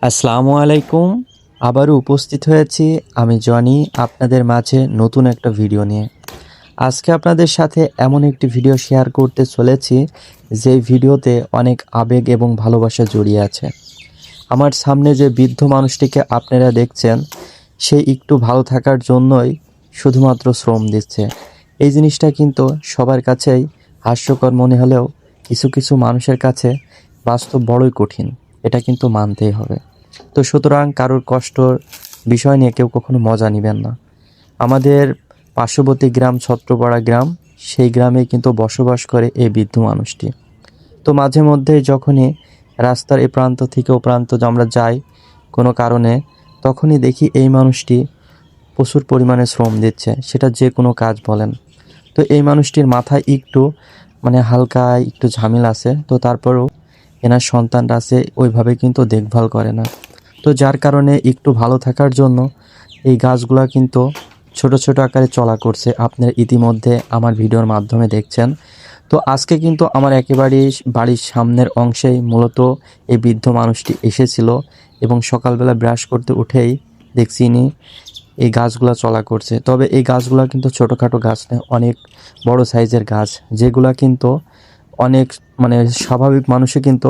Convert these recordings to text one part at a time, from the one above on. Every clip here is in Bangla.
আসসালামু আলাইকুম। আবারও উপস্থিত হয়েছি আমি জনি আপনাদের মাঝে নতুন একটা ভিডিও নিয়ে। আজকে আপনাদের সাথে এমন একটি ভিডিও শেয়ার করতে চলেছি যে ভিডিওতে অনেক আবেগ এবং ভালোবাসা জড়িয়ে আছে। আমার সামনে যে বৃদ্ধ মানুষটিকে আপনারা দেখছেন, সে একটু ভালো থাকার জন্যই শুধুমাত্র শ্রম দিচ্ছে। এই জিনিসটা কিন্তু সবার কাছেই হাস্যকর মনে হলেও কিছু কিছু মানুষের কাছে বাস্তব বড়ই কঠিন। এটা কিন্তু মানতেই হবে। তো সুতরাং কারোর কষ্টর বিষয় নিয়ে কেউ কখনো মজা নেবেন না। আমাদের পার্শ্ববর্তী গ্রাম ছত্রপাড়া গ্রাম, সেই গ্রামে কিন্তু বসবাস করে এই বৃদ্ধ মানুষটি। তো মাঝে মধ্যে যখনই রাস্তার এ প্রান্ত থেকে ও প্রান্ত আমরা যাই কোনো কারণে, তখনই দেখি এই মানুষটি প্রচুর পরিমাণে শ্রম দিচ্ছে, সেটা যে কোনো কাজ বলেন। তো এই মানুষটির মাথায় একটু হালকা একটু ঝামেলা আছে, তো তারপরেও এনার সন্তানরা আছে ওইভাবে কিন্তু দেখভাল করে না। তো যার কারণে একটু ভালো থাকার জন্য এই গাছগুলা কিন্তু ছোট ছোট আকারে চলা করছে, আপনারা ইতিমধ্যে আমার ভিডিওর মাধ্যমে দেখছেন। তো আজকে কিন্তু আমার একেবারেই বাড়ির সামনের অংশেই মূলত এই বৃদ্ধ মানুষটি এসেছিল এবং সকালবেলা ব্রাশ করতে উঠেই দেখছি ইনি এই গাছগুলা চলা করছে। তবে এই গাছগুলা কিন্তু ছোটোখাটো গাছ নয়, অনেক বড় সাইজের গাছ, যেগুলা কিন্তু অনেক স্বাভাবিক মানুষে কিন্তু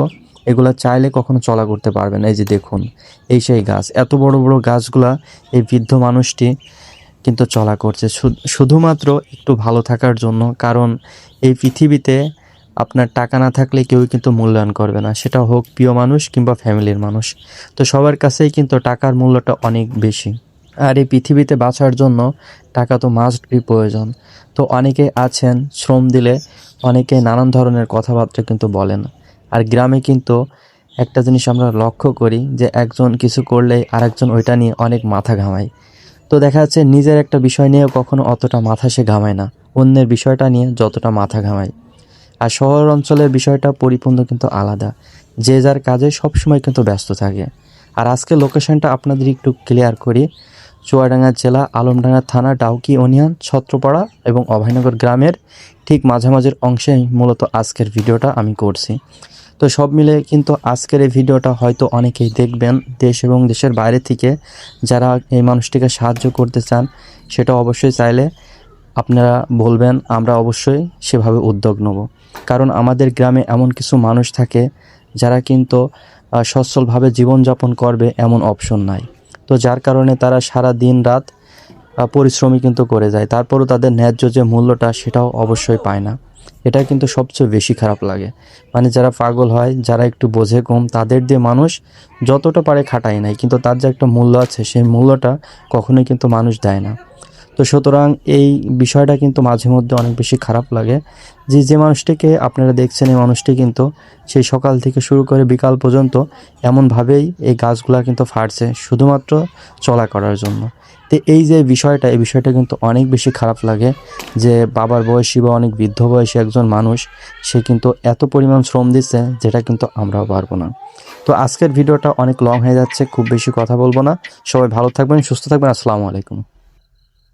এগুলা চাইলে কখনো চলা করতে পারবে না। এই যে দেখুন, এই সেই গাছ, এত বড় বড় গাছগুলা এই বৃদ্ধ মানুষটি কিন্তু চলা করছে শুধুমাত্র একটু ভালো থাকার জন্য। কারণ এই পৃথিবীতে আপনার টাকা না থাকলে কেউ কিন্তু মূল্যায়ন করবে না, সেটা হোক প্রিয় মানুষ কিংবা ফ্যামিলির মানুষ। তো সবার কাছেই কিন্তু টাকার মূল্যটা অনেক বেশি, আর এই পৃথিবীতে বাঁচার জন্য টাকা তো মাস্ট বি প্রয়োজন। তো অনেকে আছেন শ্রম দিলে অনেকে নানান ধরনের কথাবার্তা কিন্তু বলেন। আর গ্রামে কিন্তু একটা জিনিস আমরা লক্ষ্য করি যে একজন কিছু করলেই আরেকজন ওইটা নিয়ে অনেক মাথা ঘামায়। তো দেখা যাচ্ছে নিজের একটা বিষয় নিয়েও কখনো অতটা মাথা সে ঘামায় না, অন্যের বিষয়টা নিয়ে যতটা মাথা ঘামায়। আর শহর অঞ্চলের বিষয়টা পরিপূর্ণ কিন্তু আলাদা, যে যার কাজে সবসময় কিন্তু ব্যস্ত থাকে। আর আজকে লোকেশনটা আপনাদের একটু ক্লিয়ার করি। চুয়াডাঙ্গা জেলা, আলমডাঙ্গা থানা, ডাউকি ইউনিয়ন, ছত্রপাড়া এবং অভয়নগর গ্রামের ঠিক মাঝামাঝির অংশেই মূলত আজকের ভিডিওটা আমি করছি। তো সব মিলে কিন্তু আজকের এই ভিডিওটা হয়তো অনেকেই দেখবেন দেশ এবং দেশের বাইরে থেকে, যারা এই মানুষটিকে সাহায্য করতে চান সেটা অবশ্যই চাইলে আপনারা বলবেন, আমরা অবশ্যই সেভাবে উদ্যোগ নেব। কারণ আমাদের গ্রামে এমন কিছু মানুষ থাকে যারা কিন্তু সচ্ছলভাবে জীবনযাপন করবে এমন অপশন নাই। তো যার কারণে তারা সারা দিন রাত পরিশ্রমী কিন্তু করে যায়, তারপরও তাদের ন্যায্য যে মূল্যটা সেটাও অবশ্যই পায় না। এটা কিন্তু সবচেয়ে বেশি খারাপ লাগে। যারা পাগল হয়, যারা একটু বোঝে কম, তাদের দিয়ে মানুষ যতটা পারে খাটায় নেয়, কিন্তু তার যে একটা মূল্য আছে সেই মূল্যটা কখনোই কিন্তু মানুষ দেয় না। তো সুতরাং এই বিষয়টা কিন্তু মাঝে মধ্যে অনেক বেশি খারাপ লাগে যে মানুষটিকে আপনারা দেখছেন, এই মানুষটি কিন্তু সেই সকাল থেকে শুরু করে বিকাল পর্যন্ত এমনভাবেই এই গাছগুলা কিন্তু ফাটছে শুধুমাত্র চলা করার জন্য। তো এই যে বিষয়টা, এই বিষয়টা কিন্তু অনেক বেশি খারাপ লাগে যে বাবার বয়সী বা অনেক বৃদ্ধ বয়সী একজন মানুষ, সে কিন্তু এত পরিমাণ শ্রম দিচ্ছে যেটা কিন্তু আমরাও পারবো না। তো আজকের ভিডিওটা অনেক লং হয়ে যাচ্ছে, খুব বেশি কথা বলবো না। সবাই ভালো থাকবেন, সুস্থ থাকবেন। আসসালামু আলাইকুম।